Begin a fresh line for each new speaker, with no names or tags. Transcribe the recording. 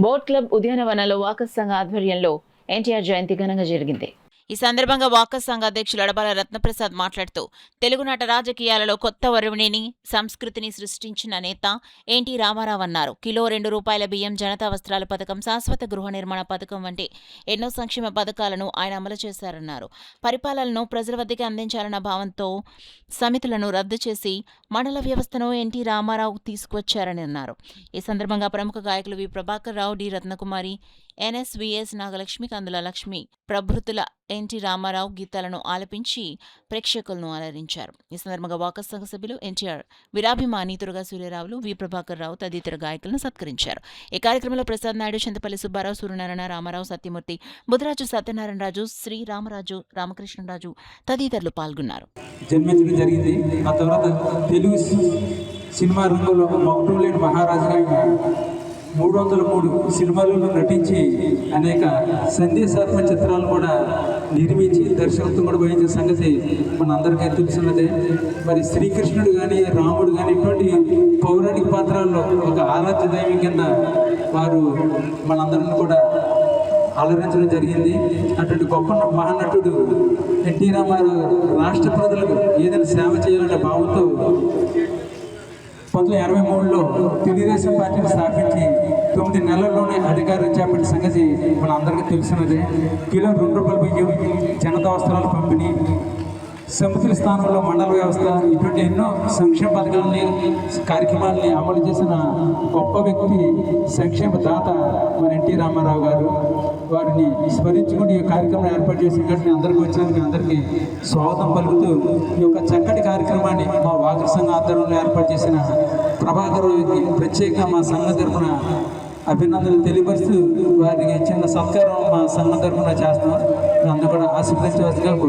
Boat club ఉద్యానవనంలో walkers సంఘ ఆధ్వర్యంలో ఎన్టీఆర్ జయంతి ఘనంగా జరిగింది.
ఈ సందర్భంగా వాకర్స్ సంఘ అధ్యక్షులు అడబాల రత్నప్రసాద్ మాట్లాడుతూ తెలుగునాట రాజకీయాలలో కొత్త వరవణిని సంస్కృతిని సృష్టించిన నేత ఎన్టీ రామారావు అన్నారు. కిలో ₹2 బియ్యం, జనతా వస్త్రాల పథకం, శాశ్వత గృహ నిర్మాణ పథకం వంటి ఎన్నో సంక్షేమ పథకాలను ఆయన అమలు చేశారన్నారు. పరిపాలనను ప్రజల వద్దకే అందించాలన్న భావంతో సమితులను రద్దు చేసి మండల వ్యవస్థను ఎన్టీ రామారావు తీసుకువచ్చారని అన్నారు. ఈ సందర్భంగా ప్రముఖ గాయకులు వి ప్రభాకర్ రావు, డి రత్నకుమారి, ఎన్ఎస్విఎస్ నాగలక్ష్మి, కందుల లక్ష్మి ప్రభృతుల ఎన్టీ రామారావు గీతాలను ఆలపించి ప్రేక్షకులను అలరించారు. ఈ సందర్భంగా వాకర్స్ సంఘ సభ్యులు ఎన్టీఆర్ వీరాభిమాని తురగా సూర్యరావులు, వి ప్రభాకర్ రావు తదితర గాయకులను సత్కరించారు. ఈ కార్యక్రమంలో ప్రసాద్ నాయుడు, చింతపల్లి సుబ్బారావు, సూర్యనారాయణ, రామారావు, సత్యమూర్తి, బుధరాజు, సత్యనారాయణ రాజు, శ్రీ రామరాజు, రామకృష్ణరాజు తదితరులు పాల్గొన్నారు.
జన్మించడం జరిగింది. ఆ తర్వాత తెలుగు సినిమా రంగంలో మక్టూలేని మహారాజుగా 303 సినిమాలలో నటించి అనేక సందేశాత్మక చిత్రాలు కూడా నిర్మించి దర్శకత్వం కూడా వహించిన సంగతి మన అందరికీ తెలిసినదే. మరి శ్రీకృష్ణుడు కానీ, రాముడు కానీ ఇటువంటి పౌరాణిక పాత్రల్లో ఒక ఆరాధ్య దైవం కింద వారు మనందరిని కూడా అలరించడం జరిగింది. అటువంటి గొప్ప మహానటుడు ఎన్టీ రామారావు రాష్ట్ర ప్రజలకు ఏదైనా సేవ చేయాలనే భావంతో 1983లో తెలుగుదేశం పార్టీని స్థాపించి 9 నెలల్లోనే అధికారం చేపట్టిన సంగతి మన అందరికీ తెలిసినదే. కిలో ₹2 బియ్యం, జనతా వస్త్రాల పంపిణీ, సమితుల స్థానంలో మండల వ్యవస్థ, ఇటువంటి ఎన్నో సంక్షేమ పథకాలని, కార్యక్రమాలని అమలు చేసిన గొప్ప వ్యక్తి, సంక్షేమ దాత మన ఎన్టీ రామారావు గారు. వారిని స్మరించుకుని ఈ కార్యక్రమం ఏర్పాటు చేసినట్టు అందరికీ వచ్చినందుకు అందరికీ స్వాగతం పలుకుతూ ఈ యొక్క చక్కటి కార్యక్రమాన్ని మా వాకర్ సంఘ ఆధ్వర్యంలో ఏర్పాటు చేసిన ప్రభాకర్ రావుకి ప్రత్యేకంగా మా సంఘ తరఫున అభినందనలు తెలియపరుస్తూ వారికి చిన్న సత్కారం మా సంఘ తరఫున చేస్తాం. అందరూ కూడా ఆశీర్వదించవలసిగా